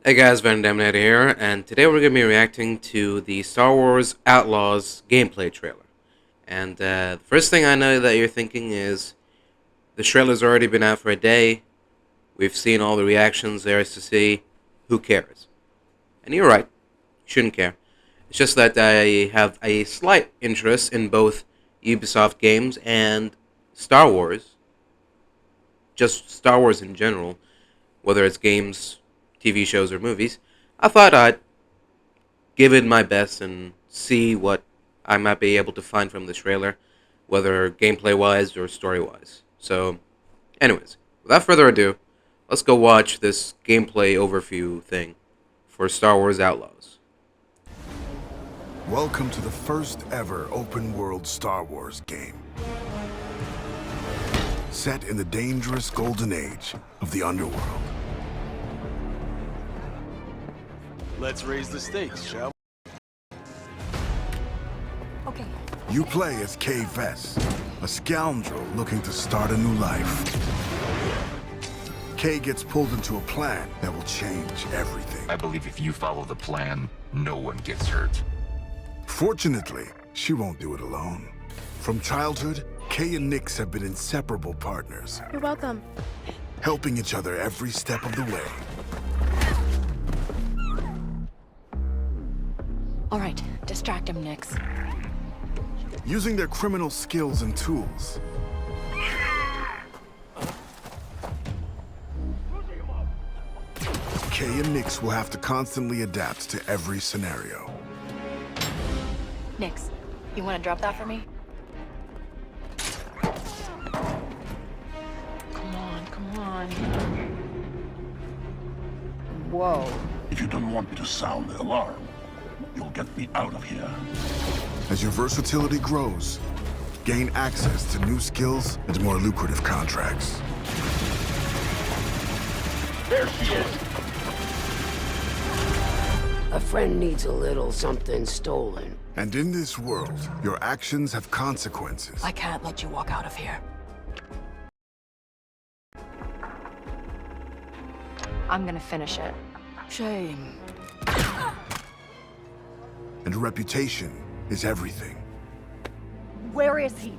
Hey guys, Vandaminator here, and today we're going to be reacting to the Star Wars Outlaws gameplay trailer. And the first thing I know that you're thinking is, the trailer's already been out for a day, we've seen all the reactions there is to see, who cares? And you're right, you shouldn't care. It's just that I have a slight interest in both Ubisoft games and Star Wars, just Star Wars in general, whether it's games, TV shows, or movies. I thought I'd give it my best and see what I might be able to find from the trailer, whether gameplay wise or story wise. So, anyways, without further ado, let's go watch this gameplay overview thing for Star Wars Outlaws. Welcome to the first ever open world Star Wars game. Set in the dangerous golden age of the underworld. Let's raise the stakes, shall we? Okay. You play as Kay Vess, a scoundrel looking to start a new life. Kay gets pulled into a plan that will change everything. I believe if you follow the plan, no one gets hurt. Fortunately, she won't do it alone. From childhood, Kay and Nix have been inseparable partners, You're welcome. helping each other every step of the way. All right, distract him, Nix. Using their criminal skills and tools, Kay and Nix will have to constantly adapt to every scenario. Nix, you want to drop that for me? Come on, come on. Whoa. If you don't want me to sound the alarm, you'll get me out of here. As your versatility grows, gain access to new skills and more lucrative contracts. There she is! A friend needs a little something stolen. And in this world, your actions have consequences. I can't let you walk out of here. I'm gonna finish it. Shame. And reputation is everything. Where is he?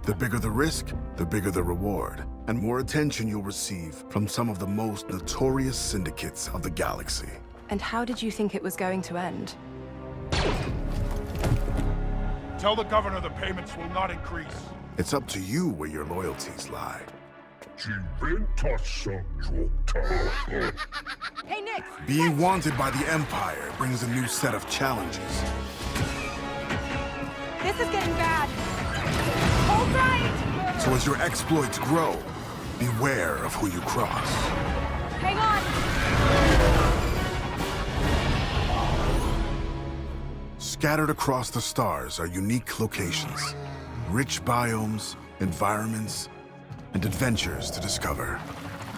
The bigger the risk, the bigger the reward, and more attention you'll receive from some of the most notorious syndicates of the galaxy. And how did you think it was going to end? Tell the governor the payments will not increase. It's up to you where your loyalties lie. Hey, Nix! Being wanted by the Empire brings a new set of challenges. This is getting bad. Hold tight! So as your exploits grow, beware of who you cross. Hang on! Scattered across the stars are unique locations, rich biomes, environments, and adventures to discover.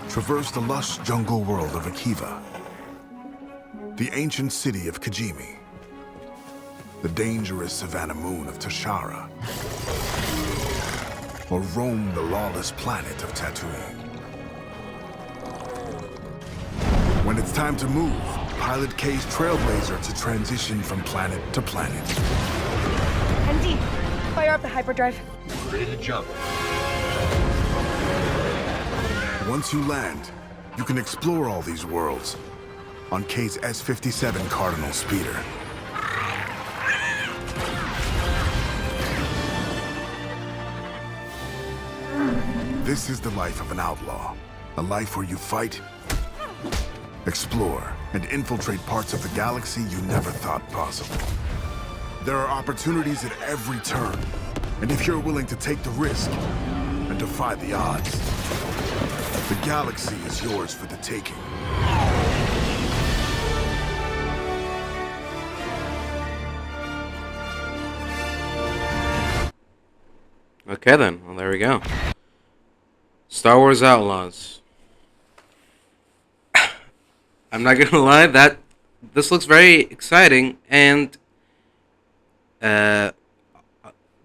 Traverse the lush jungle world of Akiva, the ancient city of Kijimi, the dangerous savannah moon of Tashara, or roam the lawless planet of Tatooine. When it's time to move, pilot Kay's Trailblazer to transition from planet to planet. MD, fire up the hyperdrive. Ready to jump. Once you land, you can explore all these worlds on Kay's S-57 Cardinal speeder. This is the life of an outlaw, a life where you fight, explore, and infiltrate parts of the galaxy you never thought possible. There are opportunities at every turn, and if you're willing to take the risk and defy the odds, the galaxy is yours for the taking. Okay then, well there we go. Star Wars Outlaws. I'm not gonna lie, that this looks very exciting and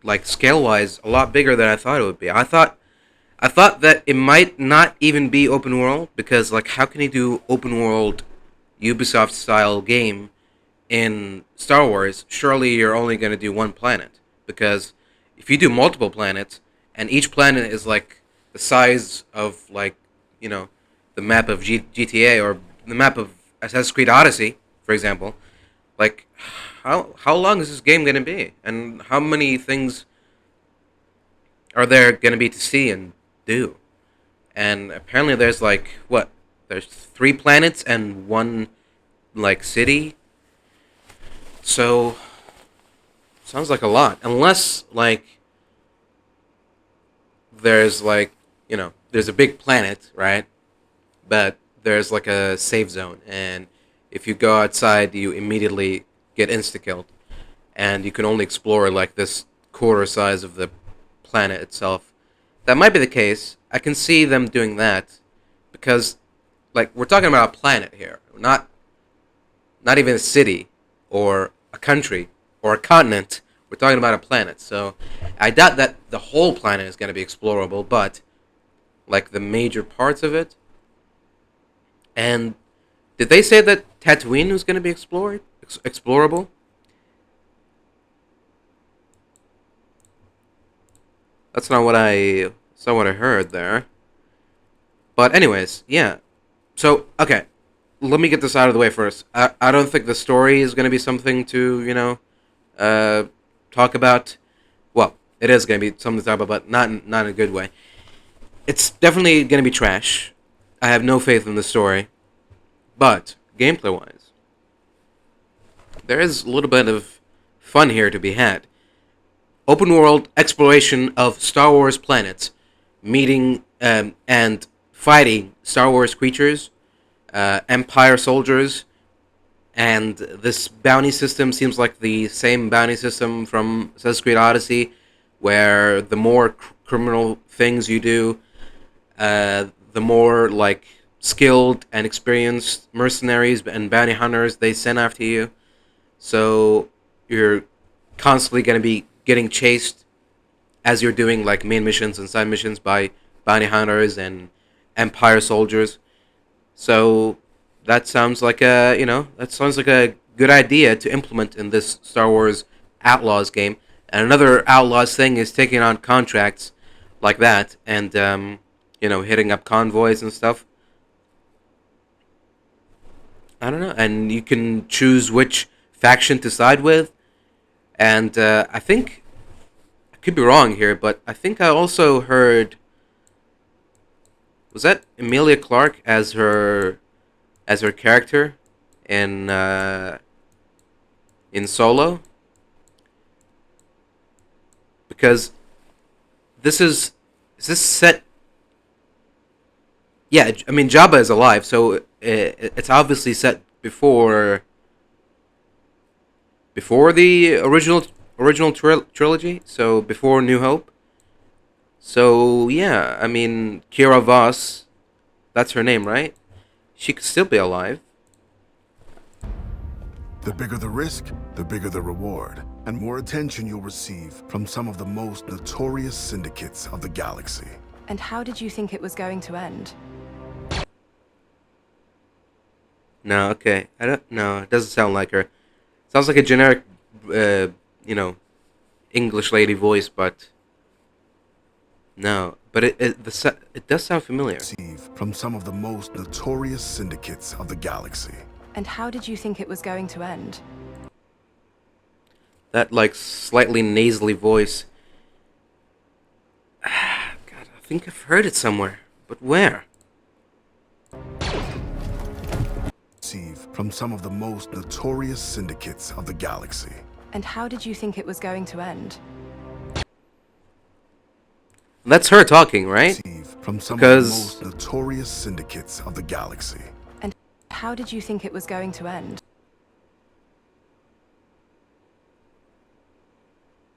like scale-wise, a lot bigger than I thought it would be. I thought I thought that it might not even be open world because, like, how can you do open world Ubisoft style game in Star Wars? Surely you're only going to do one planet because if you do multiple planets and each planet is like the size of, like, you know, the map of GTA or the map of Assassin's Creed Odyssey, for example, like, how long is this game going to be, and how many things are there going to be to see and do? And apparently there's like what? There's three planets and one like city. So sounds like a lot. Unless like there's like, there's a big planet, right? But there's like a safe zone, and if you go outside you immediately get insta killed, and you can only explore like this quarter size of the planet itself. That might be the case. I can see them doing that because, like, we're talking about a planet here, not even a city or a country or a continent. We're talking about a planet. So I doubt that the whole planet is going to be explorable, but like the major parts of it. And did they say that Tatooine was going to be explorable? That's not what I heard there. But anyways, yeah. So okay, let me get this out of the way first. I don't think the story is going to be something to uh, talk about. Well, it is going to be something to talk about, but not in a good way. It's definitely going to be trash. I have no faith in the story, but gameplay wise, there is a little bit of fun here to be had. Open world exploration of Star Wars planets, meeting and fighting Star Wars creatures, Empire soldiers, and this bounty system seems like the same bounty system from Assassin's Creed Odyssey, where the more criminal things you do, the more like skilled and experienced mercenaries and bounty hunters they send after you. So you're constantly going to be getting chased as you're doing like main missions and side missions by bounty hunters and Empire soldiers. So that sounds like a good idea to implement in this Star Wars Outlaws game. And another Outlaws thing is taking on contracts like that and hitting up convoys and stuff. I don't know, and you can choose which faction to side with. And I think I could be wrong here, but I think I also heard, was that Emilia Clarke as her character in Solo? Because is this set? Yeah, I mean Jabba is alive, so it's obviously set before the original trilogy, so before New Hope. So yeah, I mean Kira Voss, that's her name, right? She could still be alive. The bigger the risk, the bigger the reward, and more attention you'll receive from some of the most notorious syndicates of the galaxy. And how did you think it was going to end? No, okay, I don't. No, it doesn't sound like her. Sounds like a generic, uh, you know, English lady voice, but no. But it does sound familiar. Receive from some of the most notorious syndicates of the galaxy. And how did you think it was going to end? That like slightly nasally voice. God, I think I've heard it somewhere, but where? Receive from some of the most notorious syndicates of the galaxy. And how did you think it was going to end? That's her talking, right? Receive from some of Because the most notorious syndicates of the galaxy. And how did you think it was going to end?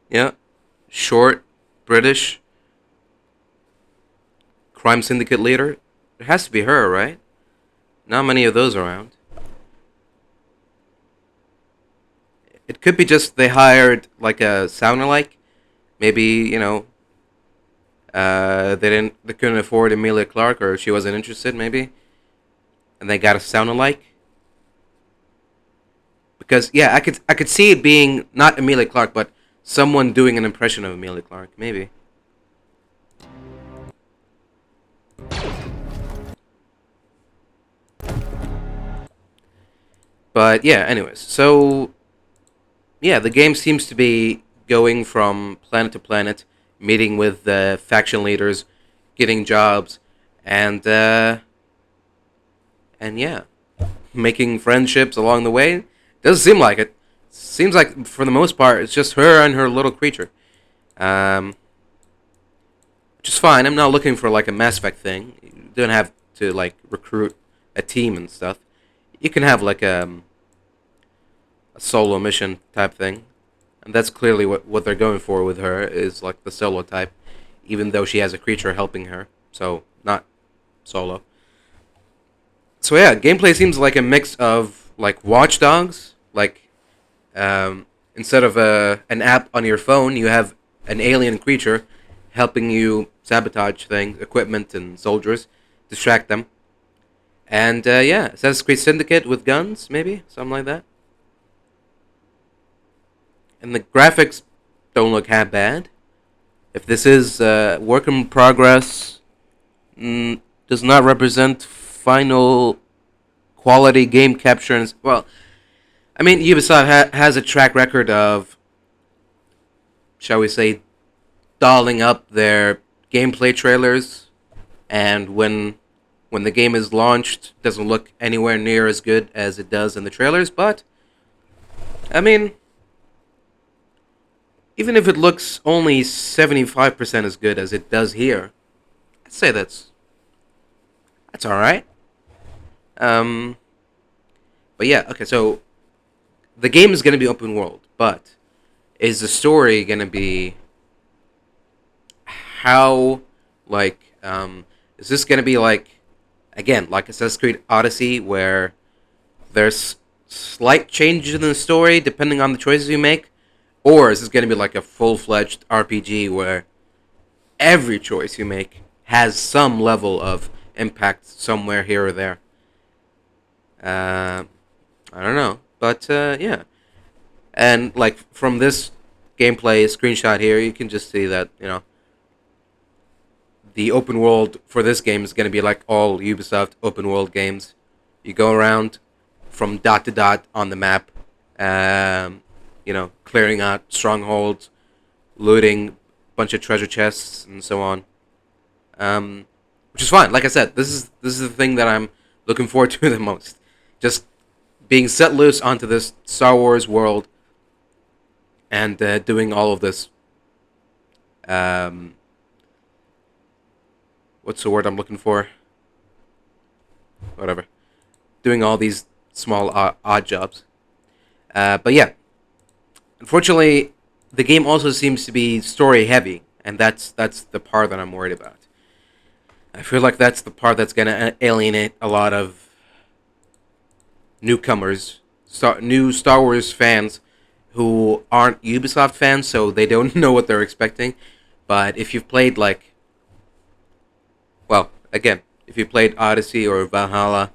yeah, short, British, crime syndicate leader. It has to be her, right? Not many of those around. It could be just they hired like a sound alike. Maybe, They couldn't afford Emilia Clarke, or she wasn't interested, maybe, and they got a sound alike. Because yeah, I could see it being not Emilia Clarke, but someone doing an impression of Emilia Clarke, maybe. But yeah, anyways, so yeah, the game seems to be going from planet to planet, meeting with the faction leaders, getting jobs, and and yeah, making friendships along the way. Doesn't seem like it. Seems like for the most part, it's just her and her little creature, um, which is fine. I'm not looking for like a Mass Effect thing. You don't have to like recruit a team and stuff. You can have like a solo mission type thing, and that's clearly what they're going for with her is like the solo type, even though she has a creature helping her, so not solo. So yeah, gameplay seems like a mix of like Watch Dogs, like instead of an app on your phone, you have an alien creature helping you sabotage things, equipment, and soldiers, distract them. And yeah, Assassin's Creed Syndicate with guns, maybe something like that. And the graphics don't look half bad. If this is work in progress, does not represent final quality game capture. Well, I mean, Ubisoft has a track record of, shall we say, dolling up their gameplay trailers, and when the game is launched, doesn't look anywhere near as good as it does in the trailers. But I mean, even if it looks only 75% as good as it does here, I'd say that's all right. Um, but yeah, okay. So the game is going to be open world, but is the story going to be how like is this going to be like again like Assassin's Creed Odyssey where there's slight changes in the story depending on the choices you make, or is this going to be like a full-fledged RPG where every choice you make has some level of impact somewhere here or there? Uh, I don't know, but yeah, and like from this gameplay screenshot here, you can just see that the open world for this game is going to be like all Ubisoft open world games. You go around from dot to dot on the map, clearing out strongholds, looting a bunch of treasure chests, and so on. Which is fine. Like I said, this is the thing that I'm looking forward to the most. Just being set loose onto this Star Wars world and doing all of this. What's the word I'm looking for? Whatever. Doing all these small odd jobs. But yeah, unfortunately, the game also seems to be story heavy, and that's the part that I'm worried about. I feel like that's the part that's gonna alienate a lot of newcomers, new Star Wars fans who aren't Ubisoft fans, so they don't know what they're expecting. But if you've played well, again, if you played Odyssey or Valhalla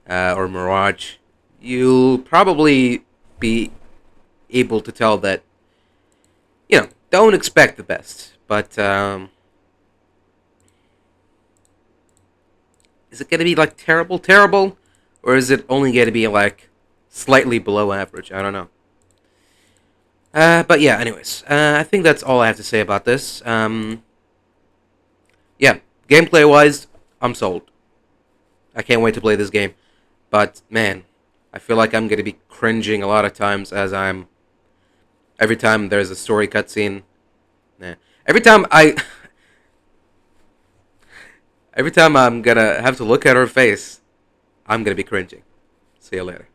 or Mirage, you'll probably be able to tell that don't expect the best. But is it going to be like terrible, or is it only going to be like slightly below average? I don't know. But yeah, anyways, I think that's all I have to say about this. Yeah, gameplay wise, I'm sold. I can't wait to play this game. But man, I feel like I'm gonna be cringing a lot of times every time there's a story cutscene. Nah. Every time every time I'm gonna have to look at her face, I'm gonna be cringing. See you later.